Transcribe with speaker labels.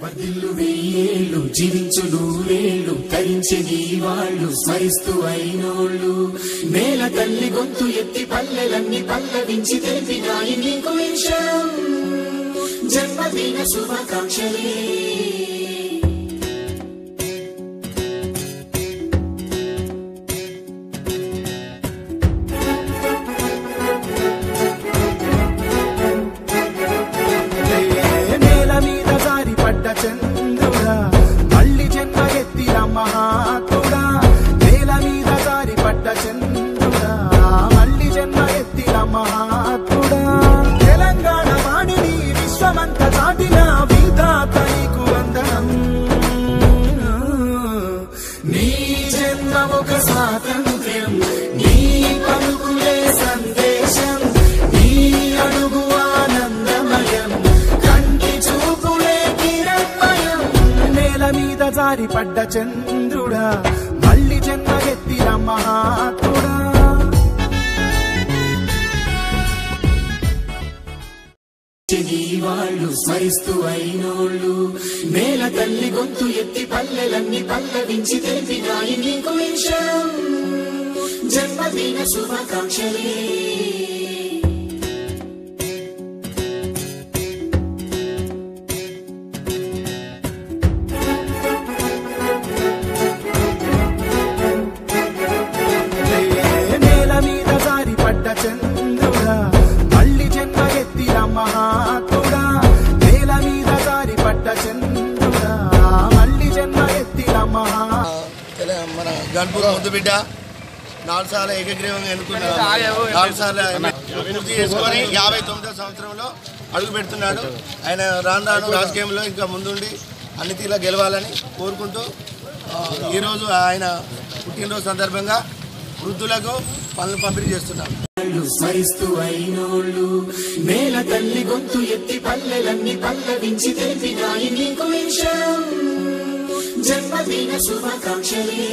Speaker 1: వర్ధిల్లు వెయ్యేళ్ళు జీవించు నూరేళ్ళు తరించే నీ వాళ్ళు స్మరిస్తూ అయినోళ్ళు నేల తల్లి గొంతు ఎత్తి పల్లెలన్నీ పల్లవించి తెలిపినాయి నీకు విషయం జన్మదిన శుభాకాంక్షలే
Speaker 2: చంద్రుడా మళ్ళీ జన్మ ఎత్తిన మహాత్ముడా నేల మీద జారి పడ్డ చంద్రుడా మళ్ళీ జన్మ ఎత్తిన మహాత్ముడా తెలంగాణ వాణిని విశ్వమంత చాటిన విధాత నీకు వందనం నీ జన్మ ఒక స్వాతంత్ర్యం నీ పలుకులే సందేశం నీ అడుగు ఆనందమయం మీద జారి పడ్డ చంద్రుడా మళ్ళీ జన్మ ఎత్తిన మహాత్ముడా
Speaker 1: నీ వాళ్ళు స్మరిస్తూ అయినోళ్ళు నేల తల్లి గొంతు ఎత్తి పల్లెలన్నీ పల్లవించి తెలిపినాయి నీకు విషయం జన్మదిన శుభాకాంక్షలే
Speaker 2: చంద్రుడా మళ్ళీ జన్మ ఎత్తిన మహాత్ముడా నేల మీద జారి పడ్డ చంద్రుడా మళ్ళీ జన్మ ఎత్తిన
Speaker 3: మన గన్పూర్ ముద్దు బిడ్డ 4 సార్లు ఏకగ్రీవంగా ఎన్నుకున్నాడు 4 సార్లు పూర్తి చేసుకొని 59వ సంవత్సరంలో అడుగు పెడుతున్నాడు. ఆయన రాను రాజకీయంలో ఇంకా ముందుండి అన్ని తీర్లా గెలవాలని కోరుకుంటూ ఈరోజు ఆయన పుట్టినరోజు సందర్భంగా వృద్ధులకు పనులు పంపిణీ చేస్తున్నాం.
Speaker 1: స్మరిస్తూ అయినోళ్ళు నేల తల్లి గొంతు ఎత్తి పల్లెలన్నీ పల్లవించి తెలిపినాయి నీకు విషయం జన్మదిన శుభాకాంక్షలే.